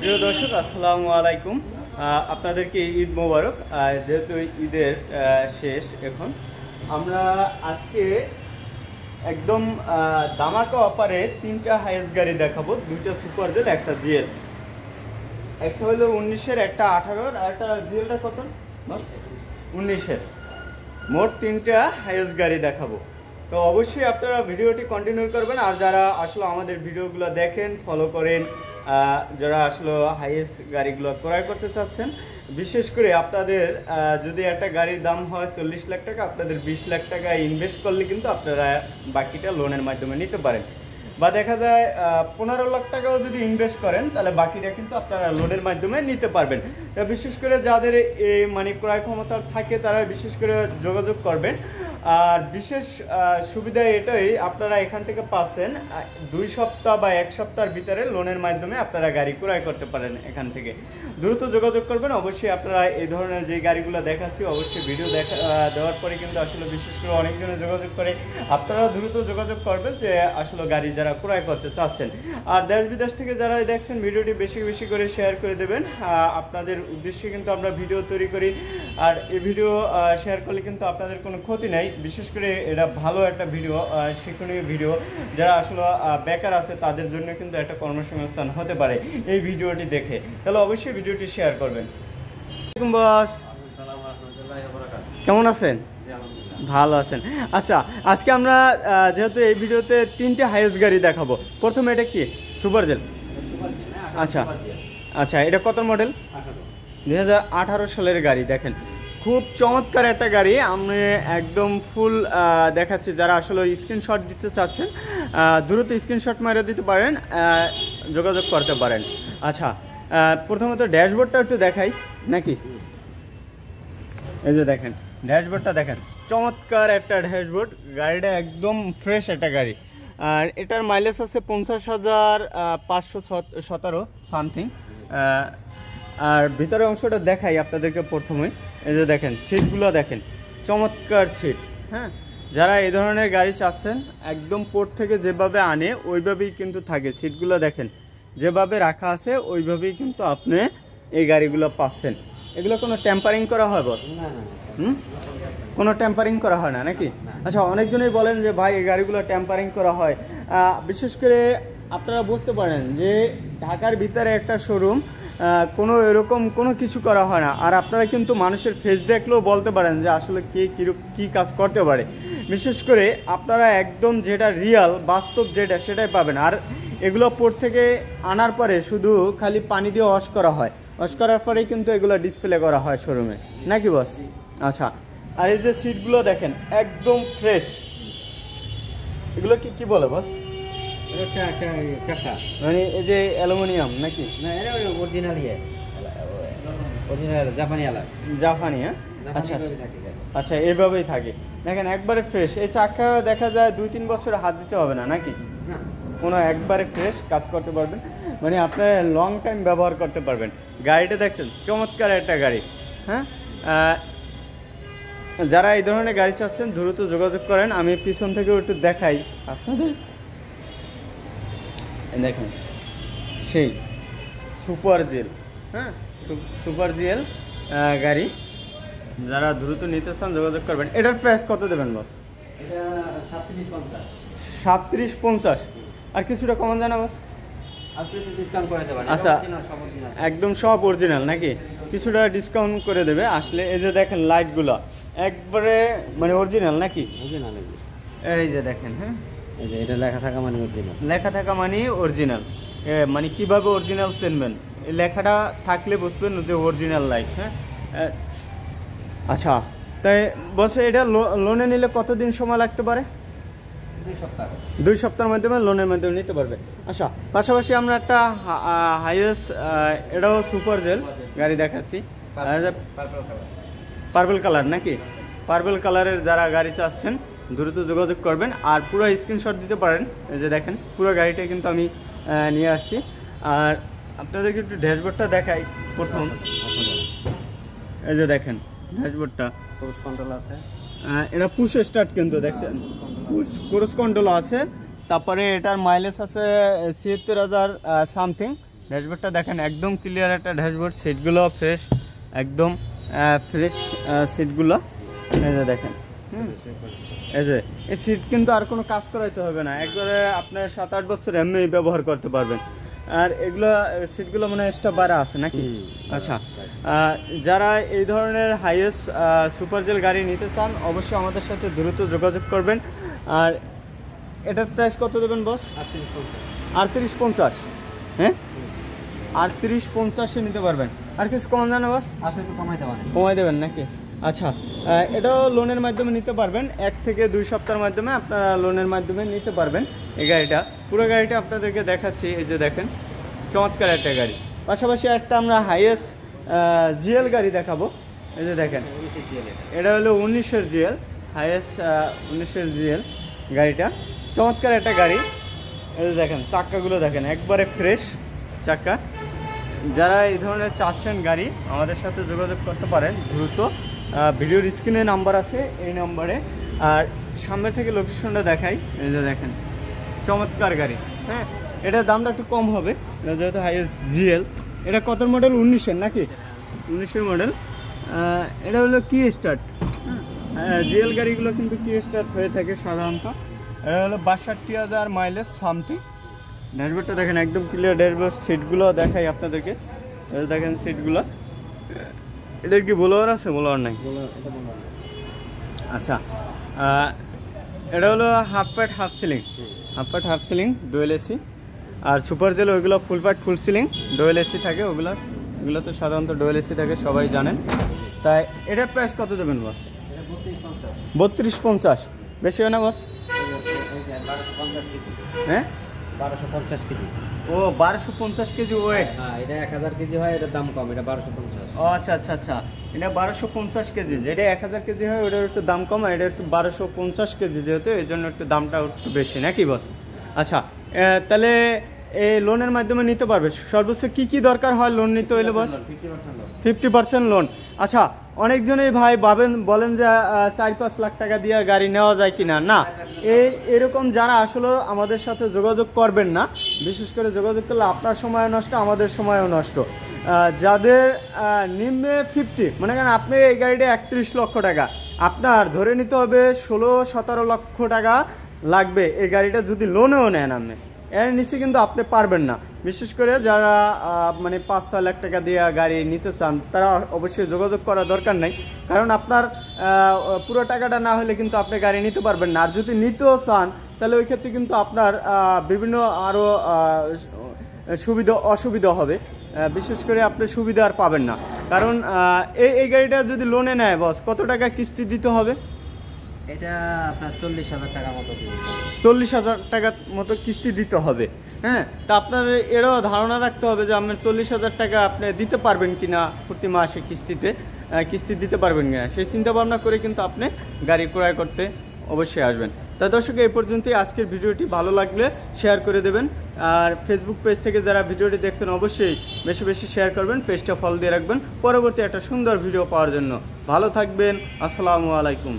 প্রিয় দর্শক আসসালামু আলাইকুম। আপনাদেরকে ঈদ মোবারক। যেহেতু ঈদের শেষ এখন আমরা আজকে একদম দামাকা অফারে তিনটা হাইস গাড়ি দেখাবো, দুইটা সুপার জেল একটা জিএল। একটা হলো 19-এর, একটা 18-র, আর একটা জিএলটা কত 19-এর। মোট তিনটা হাইস গাড়ি দেখাবো। তো অবশ্যই আপনারা ভিডিওটি কন্টিনিউ করবেন। আর যারা আসলে আমাদের ভিডিওগুলো দেখেন, ফলো করেন, যারা আসলে হাইয়েস্ট গাড়িগুলো ক্রয় করতে চাচ্ছেন, বিশেষ করে আপনাদের যদি একটা গাড়ির দাম হয় 40 লাখ টাকা, আপনাদের 20 লাখ টাকা ইনভেস্ট করলে কিন্তু আপনারা বাকিটা লোনের মাধ্যমে নিতে পারেন। বা দেখা যায় 15 লাখ টাকাও যদি ইনভেস্ট করেন তাহলে বাকিটা কিন্তু আপনারা লোনের মাধ্যমে নিতে পারবেন। বিশেষ করে যাদের এই মানে ক্রয় ক্ষমতা থাকে তারা বিশেষ করে যোগাযোগ করবেন। আর বিশেষ সুবিধা এটাই, আপনারা এখান থেকে পাচ্ছেন 2 সপ্তাহ বা 1 সপ্তাহের ভিতরে লোনের মাধ্যমে আপনারা গাড়ি ক্রয় করতে পারেন। এখান থেকে দ্রুত যোগাযোগ করবেন। অবশ্যই আপনারা এই ধরনের যে গাড়িগুলো দেখাচ্ছি অবশ্যই ভিডিও দেওয়ার পরে কিন্তু আসলে বিশেষ করে অনেকজনে যোগাযোগ করে, আপনারা দ্রুত যোগাযোগ করবেন যে আসলে গাড়ি যারা ক্রয় করতে চাচ্ছেন। আর দেশ বিদেশ থেকে যারা দেখছেন ভিডিওটি বেশি বেশি করে শেয়ার করে দেবেন। আপনাদের উদ্দেশ্যে কিন্তু আমরা ভিডিও তৈরি করি, আর এই ভিডিও শেয়ার করলে কিন্তু আপনাদের কোনো ক্ষতি নাই। বিশেষ করে এটা ভালো একটা ভিডিও, শিক্ষণীয় ভিডিও। যারা আসলে বেকার আছে তাদের জন্য কিন্তু একটা কর্মসংস্থান হতে পারে এই ভিডিওটি দেখে, তাহলে অবশ্যই ভিডিওটি শেয়ার করবেন। বস কেমন আছেন? ভালো আছেন। আচ্ছা, আজকে আমরা যেহেতু এই ভিডিওতে তিনটে হাইয়েস্ট গাড়ি দেখাবো। প্রথমে এটা কি সুপার জেল? আচ্ছা আচ্ছা, এটা কত মডেল? 2018 সালের গাড়ি। দেখেন খুব চমৎকার একটা গাড়ি। আমি একদম ফুল দেখাচ্ছি। যারা আসলে স্ক্রিনশট দিতে চাচ্ছেন দ্রুত স্ক্রিনশট মেরে দিতে পারেন, যোগাযোগ করতে পারেন। আচ্ছা, প্রথমত ড্যাশবোর্ডটা একটু দেখাই নাকি? এই যে দেখেন ড্যাশবোর্ডটা দেখেন, চমৎকার একটা ড্যাশবোর্ড। গাড়িটা একদম ফ্রেশ একটা গাড়ি। আর এটার মাইলেজ আছে 50,517 সামথিং। আর ভিতরের অংশটা দেখাই আপনাদেরকে প্রথমে। এই যে দেখেন সিটগুলো দেখেন, চমৎকার সিট। হ্যাঁ, যারা এই ধরনের গাড়ি চাচ্ছেন একদম পোর্ট থেকে যেভাবে আনে ওইভাবেই কিন্তু থাকে। সিটগুলো দেখেন যেভাবে রাখা আছে ওইভাবেই কিন্তু আপনি এই গাড়িগুলো পাচ্ছেন। এগুলো কোনো টেম্পারিং করা হয় বস? কোনো টেম্পারিং করা হয় না নাকি? আচ্ছা, অনেকজনই বলেন যে ভাই এই গাড়িগুলো টেম্পারিং করা হয়। বিশেষ করে আপনারা বুঝতে পারেন যে ঢাকার ভিতরে একটা শোরুম, কোনো এরকম কোনো কিছু করা হয় না। আর আপনারা কিন্তু মানুষের ফেস দেখলেও বলতে পারেন যে আসলে কে কী কাজ করতে পারে। বিশেষ করে আপনারা একদম যেটা রিয়াল বাস্তব যেটা সেটাই পাবেন। আর এগুলো পোর্ট থেকে আনার পরে শুধু খালি পানি দিয়ে ওয়াশ করা হয়, ওয়াশ করার পরেই কিন্তু এগুলো ডিসপ্লে করা হয় শোরুমে নাকি বস? আচ্ছা, আর এই যে সিটগুলো দেখেন একদম ফ্রেশ। এগুলো কি বলে বস? চাকা মানে এই যে অ্যালুমিনিয়াম নাকি? না, এটা অরিজিনাল জাপানি। হ্যাঁ, আচ্ছা আচ্ছা, এইভাবেই থাকে। দেখেন একবারে ফ্রেশ। এই চাকা দেখা যায় 2-3 বছর হাত দিতে হবে না নাকি? কোনো একবারে ফ্রেশ, কাজ করতে পারবেন, মানে আপনি লং টাইম ব্যবহার করতে পারবেন। গাড়িটা দেখছেন চমৎকার একটা গাড়ি। হ্যাঁ, যারা এই ধরনের গাড়ি চাচ্ছেন দ্রুত যোগাযোগ করেন। আমি পিছন থেকেও একটু দেখাই আপনাদের। দেখেন সেই সুপার জেল। হ্যাঁ, সুপার জেল গাড়ি। যারা দ্রুত নিতে চান যোগাযোগ করবেন। এটার প্রাইস কত দেবেন বস? 3750। আর কিছুটা কমান জানা বস? আচ্ছা, একদম সব অরিজিনাল নাকি? কিছুটা ডিসকাউন্ট করে দেবে আসলে। এই যে দেখেন লাইটগুলো একবারে মানে অরিজিনাল নাকি? এই যে দেখেন, হ্যাঁ, এই যে এটা লেখা থাকা মানে অরিজিনাল। লেখা থাকা মানে অরিজিনাল। মানে কিভাবে অরিজিনাল চিনবেন? এই লেখাটা থাকলে বুঝবেন যে অরিজিনাল লাইট। হ্যাঁ, আচ্ছা, তাই বসে এটা লোনে নিলে কতদিন সময় লাগতে পারে? 2 সপ্তাহের মাধ্যমে লোনের মাধ্যমে নিতে পারবে। আচ্ছা, পাশাপাশি আমরা একটা হাইয়েস্ট, এটাও সুপার জেল গাড়ি দেখাচ্ছি। পার্পল কালার নাকি? পার্পল কালারের যারা গাড়ি চাচ্ছেন দ্রুত যোগাযোগ করবেন। আর পুরো স্ক্রিনশট দিতে পারেন। এই যে দেখেন পুরো গাড়িটা কিন্তু আমি নিয়ে আসছি। আর আপনাদেরকে একটু ড্যাশবোর্ডটা দেখাই প্রথম। এই যে দেখেন ড্যাশবোর্ডটা, ক্রুজ কন্ট্রোল আছে। এটা পুশ স্টার্ট কিন্তু দেখছেন, ক্রুজ কন্ট্রোল আছে। তারপরে এটার মাইলেজ আছে ৭৬,০০০ সামথিং। ড্যাশবোর্ডটা দেখেন একদম ক্লিয়ার একটা ড্যাশবোর্ড, সিটগুলো ফ্রেশ, একদম ফ্রেশ সিটগুলো। এই যে দেখেন, এই যে এই সিট কিন্তু আর কোনো কাজ করাইতে হবে না, একবারে আপনার 7-8 বছর এমনি ব্যবহার করতে পারবেন। আর এগুলো সিটগুলো মানে এক্সট্রা বাড়া আছে নাকি? আচ্ছা, যারা এই ধরনের হাইয়েস্ট সুপার জেল গাড়ি নিতে চান অবশ্যই আমাদের সাথে দ্রুত যোগাযোগ করবেন। আর এটার প্রাইস কত দেবেন বস? 3850। হ্যাঁ, 3850-এ নিতে পারবেন। আর কিছু কম জানা বস? আসলে একটু কমাই দেবেন নাকি? আচ্ছা, এটাও লোনের মাধ্যমে নিতে পারবেন, 1 থেকে 2 সপ্তাহের মাধ্যমে আপনারা লোনের মাধ্যমে নিতে পারবেন এই গাড়িটা। পুরো গাড়িটা আপনাদেরকে দেখাচ্ছি, এই যে দেখেন চমৎকার একটা গাড়ি। পাশাপাশি একটা আমরা হাইয়েস্ট জিএল গাড়ি দেখাবো। এই যে দেখেন, এটা হলো 19-এর জিএল, হাইয়েস্ট 19-এর জিএল গাড়িটা, চমৎকার একটা গাড়ি। এই যে দেখেন চাক্কাগুলো দেখেন একবারে ফ্রেশ চাক্কা। যারা এই ধরনের চাচ্ছেন গাড়ি আমাদের সাথে যোগাযোগ করতে পারেন দ্রুত। ভিডিওর স্ক্রিনে নাম্বার আছে, এই নম্বরে। আর সামনে থেকে লোকেশনটা দেখাই, এই যে দেখেন চমৎকার গাড়ি। হ্যাঁ, এটার দামটা একটু কম হবে, এটা যেহেতু হাইয়েস্ট জিএল। এটা কত মডেল? 19-এর নাকি? 19-এর মডেল। এটা হলো কি স্টার্ট। জিএল গাড়িগুলো কিন্তু কি স্টার্ট হয়ে থাকে সাধারণত। এটা হলো 62,000 মাইলেজ সামথিং। ড্যাশবোর্ডটা দেখেন একদম ক্লিয়ার ড্যাশবোর্ড। সিটগুলো দেখাই আপনাদেরকে, দেখেন সিটগুলো। এটার কি ব্লোয়ার আছে? ব্লোয়ার নাই। আচ্ছা, এটা হলো half pad half ceiling, half pad half ceiling dual AC. আর সুপার জেল ওইগুলো full pad full ceiling dual AC থাকে, ওগুলো তো সাধারণত ডুয়েল এসি থাকে, সবাই জানেন। তাই এটার প্রাইস কত দেবেন বস? 3250। বেশি হয় না বস? হ্যাঁ, 1250 কেজি। ও 1250 কেজি ওয়েট। হ্যাঁ, এটা 1000 কেজি হয়, এটার দাম কম, এটা 1250। ও আচ্ছা আচ্ছা আচ্ছা, এটা 1250 কেজি। যেটা 1000 কেজি হয় ওটার একটু দাম কম, আর এটা একটু 1250 কেজি যেহেতু, এই জন্য একটু দামটা একটু বেশি নাকি বস? আচ্ছা, তাহলে এই লোনের মাধ্যমে নিতে পারবে। সর্বোচ্চ কি কি দরকার হয় লোন নিতে হইলে বস? 50% লোন। আচ্ছা, অনেকজনই ভাই বলেন যে 4-5 লাখ টাকা দিয়ে গাড়ি নেওয়া যায় কিনা। না, এরকম যারা আসলে আমাদের সাথে যোগাযোগ করবেন না, বিশেষ করে যোগাযোগ করলে আপনার সময় নষ্ট, আমাদের সময়ও নষ্ট। যাদের নিম্নে 50, মনে করেন আপনি এই গাড়িটা 31 লক্ষ টাকা, আপনার ধরে নিতে হবে 16-17 লক্ষ টাকা লাগবে এই গাড়িটা যদি লোনেও নেন। আপনি এর নিচে কিন্তু আপনি পারবেন না। বিশেষ করে যারা মানে 5-6 লাখ টাকা দিয়ে গাড়ি নিতে চান তারা অবশ্যই যোগাযোগ করা দরকার নাই, কারণ আপনার পুরো টাকাটা না হলে কিন্তু আপনি গাড়ি নিতে পারবেন না। আর যদি নিতেও চান তাহলে ওই ক্ষেত্রে কিন্তু আপনার বিভিন্ন আরও অসুবিধা হবে। বিশেষ করে আপনি সুবিধা আর পাবেন না, কারণ এই গাড়িটা যদি লোনে নেয় বস, কত টাকা কিস্তি দিতে হবে? এটা আপনার 40,000 টাকা মতো, 40,000 টাকার মতো কিস্তি দিতে হবে। হ্যাঁ, তা আপনার এরও ধারণা রাখতে হবে যে আপনার 40,000 টাকা আপনি দিতে পারবেন কিনা, প্রতি মাসে কিস্তি দিতে পারবেন কিনা, সেই চিন্তা ভাবনা করে কিন্তু আপনি গাড়ি ক্রয় করতে অবশ্যই আসবেন। তা দর্শক, এই পর্যন্তই আজকের ভিডিওটি। ভালো লাগলে শেয়ার করে দেবেন। আর ফেসবুক পেজ থেকে যারা ভিডিওটি দেখছেন অবশ্যই বেশি বেশি শেয়ার করবেন, পেজটা ফলো দিয়ে রাখবেন পরবর্তী একটা সুন্দর ভিডিও পাওয়ার জন্য। ভালো থাকবেন, আসসালামু আলাইকুম।